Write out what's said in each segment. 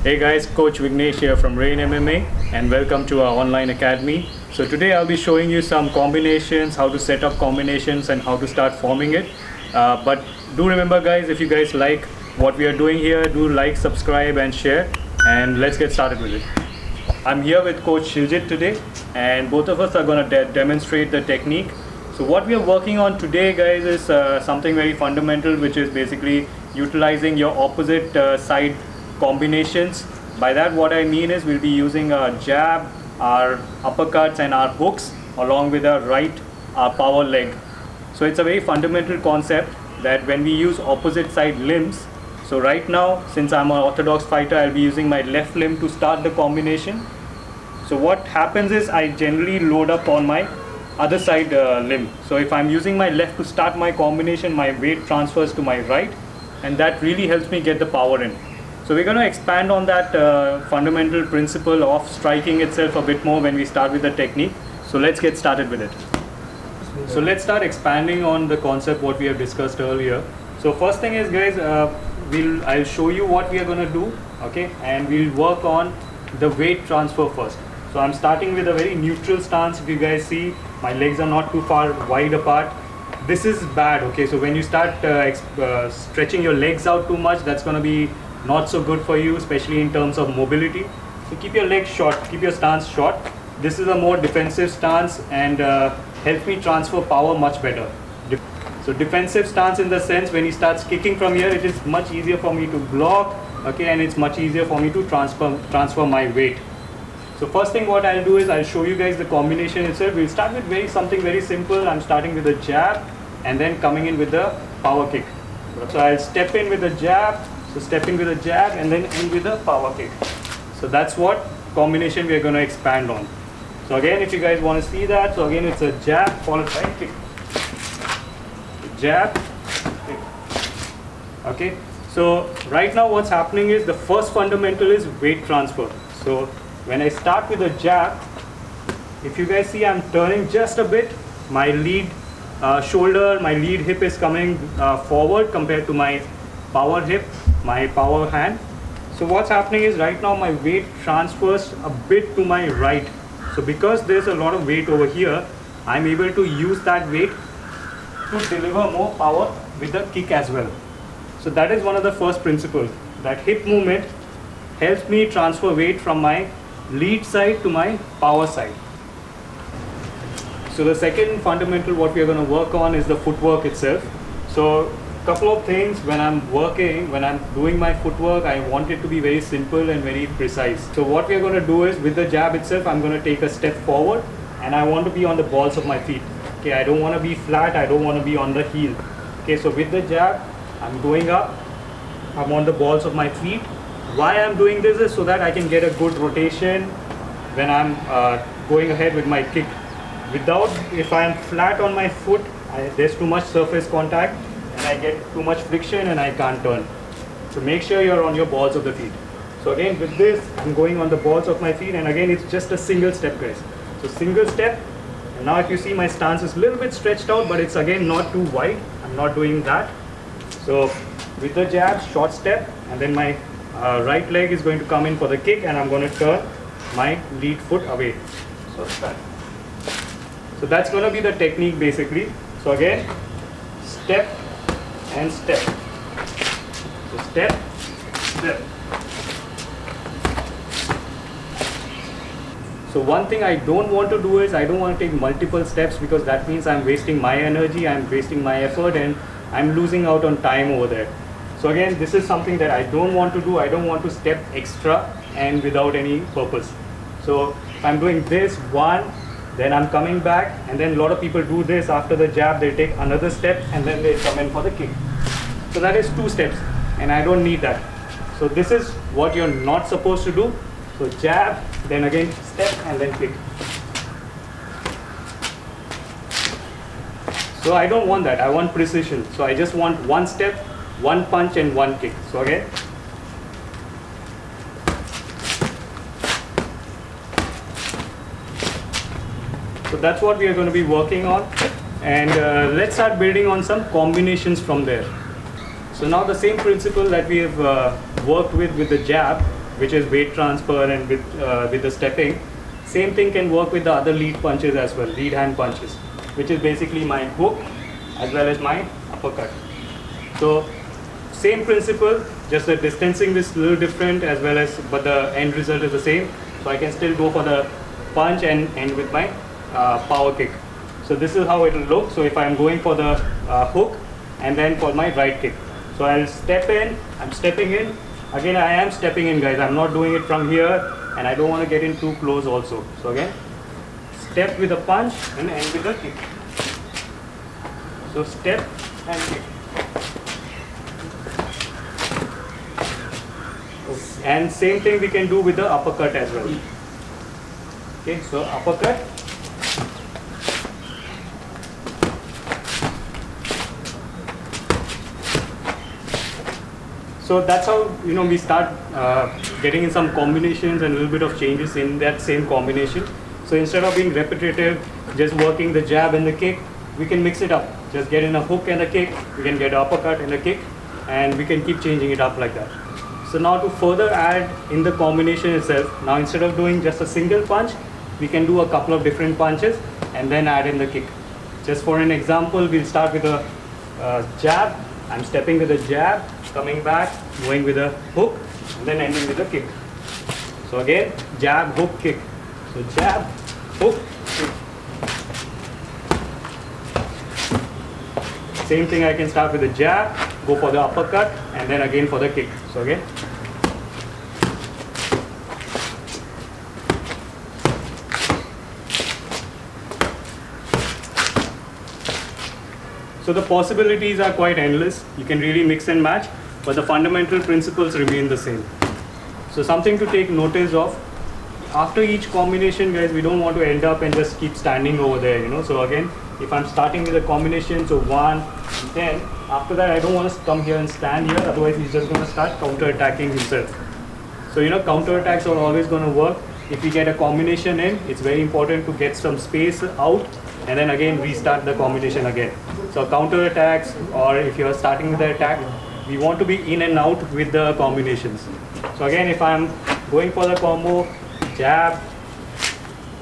Hey guys, Coach Vignesh here from Rain MMA and welcome to our online academy. So today I'll be showing you some combinations, how to set up combinations and how to start forming it. But do remember guys, if you guys like what we are doing here, do like, subscribe and share, and let's get started with it. I'm here with Coach Shiljit today and both of us are going to demonstrate the technique. So what we are working on today guys is something very fundamental, which is basically utilizing your opposite side combinations. By that what I mean is we'll be using our jab, our uppercuts and our hooks along with our power leg. So it's a very fundamental concept that when we use opposite side limbs, so right now since I'm an orthodox fighter, I'll be using my left limb to start the combination. So what happens is I generally load up on my other side limb. So if I'm using my left to start my combination, my weight transfers to my right, and that really helps me get the power in. So we're going to expand on that fundamental principle of striking itself a bit more when we start with the technique. So let's get started with it. So let's start expanding on the concept what we have discussed earlier. So first thing is guys, I'll show you what we are going to do, okay, and we'll work on the weight transfer first. So I'm starting with a very neutral stance. If you guys see, my legs are not too far wide apart. This is bad, okay. So when you start stretching your legs out too much, that's going to be not so good for you, especially in terms of mobility. So keep your legs short, keep your stance short. This is a more defensive stance and helps me transfer power much better. So defensive stance in the sense when he starts kicking from here, it is much easier for me to block, okay, and it's much easier for me to transfer my weight. So first thing what I'll do is I'll show you guys the combination itself. We'll start with something very simple. I'm starting with a jab and then coming in with the power kick. So I'll step in with the jab, so step in with a jab and then end with a power kick. So that's what combination we are going to expand on. So again, if you guys want to see that, so again it's a jab followed by kick. Jab, kick. Okay. So right now what's happening is the first fundamental is weight transfer. So when I start with a jab, if you guys see, I'm turning just a bit. My lead shoulder, my lead hip is coming forward compared to my power hip, my power hand. So what's happening is right now my weight transfers a bit to my right. So because there's a lot of weight over here, I'm able to use that weight to deliver more power with the kick as well. So that is one of the first principles. That hip movement helps me transfer weight from my lead side to my power side. So the second fundamental what we are going to work on is the footwork itself. So couple of things when I'm doing my footwork, I want it to be very simple and very precise. So what we are going to do is with the jab itself, I'm going to take a step forward and I want to be on the balls of my feet. Okay, I don't want to be flat, I don't want to be on the heel. Okay, so with the jab, I'm going up, I'm on the balls of my feet. Why I'm doing this is so that I can get a good rotation when I'm going ahead with my kick. If I am flat on my foot, there's too much surface contact and I get too much friction and I can't turn. So make sure you're on your balls of the feet. So again with this, I'm going on the balls of my feet, and again it's just a single step guys. So single step, and now if you see my stance is a little bit stretched out, but it's again not too wide. I'm not doing that. So with the jab, short step, and then my right leg is going to come in for the kick and I'm going to turn my lead foot away. So that's going to be the technique basically. So again, step and step. So step, step. So one thing I don't want to do is I don't want to take multiple steps, because that means I'm wasting my energy, I'm wasting my effort, and I'm losing out on time over there. So again, this is something that I don't want to do. I don't want to step extra and without any purpose. So if I'm doing this one, then I'm coming back, and then a lot of people do this after the jab, they take another step and then they come in for the kick. So that is 2 steps and I don't need that. So this is what you're not supposed to do. So jab, then again step and then kick. So I don't want that, I want precision. So I just want 1 step, 1 punch and 1 kick. So again, so that's what we are going to be working on, and let's start building on some combinations from there. So now the same principle that we have worked with the jab, which is weight transfer and with the stepping. Same thing can work with the other lead punches as well, lead hand punches, which is basically my hook as well as my uppercut. So same principle, just the distancing is a little different as well as, but the end result is the same. So I can still go for the punch and end with my power kick. So this is how it will look. So if I'm going for the hook and then for my right kick. So I'll step in, I'm stepping in. Again, I am stepping in, guys. I'm not doing it from here, and I don't want to get in too close also. So again, step with a punch and end with a kick. So step and kick. And same thing we can do with the uppercut as well. Okay, so uppercut. So that's how we start getting in some combinations and a little bit of changes in that same combination. So instead of being repetitive, just working the jab and the kick, we can mix it up. Just get in a hook and a kick, we can get an uppercut and a kick, and we can keep changing it up like that. So now to further add in the combination itself, now instead of doing just a single punch, we can do a couple of different punches and then add in the kick. Just for an example, we'll start with a jab. I'm stepping with a jab, coming back, going with a hook, and then ending with a kick. So again, jab, hook, kick. So jab, hook, kick. Same thing, I can start with a jab, go for the uppercut, and then again for the kick. So again. So the possibilities are quite endless. You can really mix and match, but the fundamental principles remain the same. So something to take notice of, after each combination, guys, we don't want to end up and just keep standing over there, So again, if I'm starting with a combination, so 1, 10, after that I don't want to come here and stand here, otherwise he's just going to start counter-attacking himself. So counter-attacks are always going to work. If we get a combination in, it's very important to get some space out and then again restart the combination again. So counter-attacks, or if you're starting with the attack, we want to be in and out with the combinations. So again, if I'm going for the combo, jab,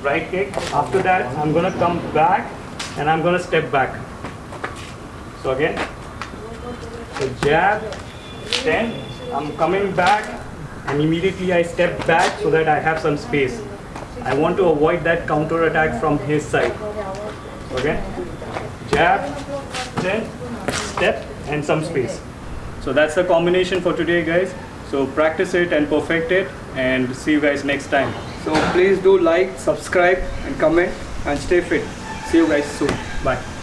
right kick, after that I'm going to come back and I'm going to step back. So again, so jab, then I'm coming back and immediately I step back so that I have some space. I want to avoid that counter attack from his side. Okay, jab, then step and some space. So that's the combination for today, guys. So practice it and perfect it, and see you guys next time. So please do like, subscribe and comment, and stay fit. See you guys soon. Bye.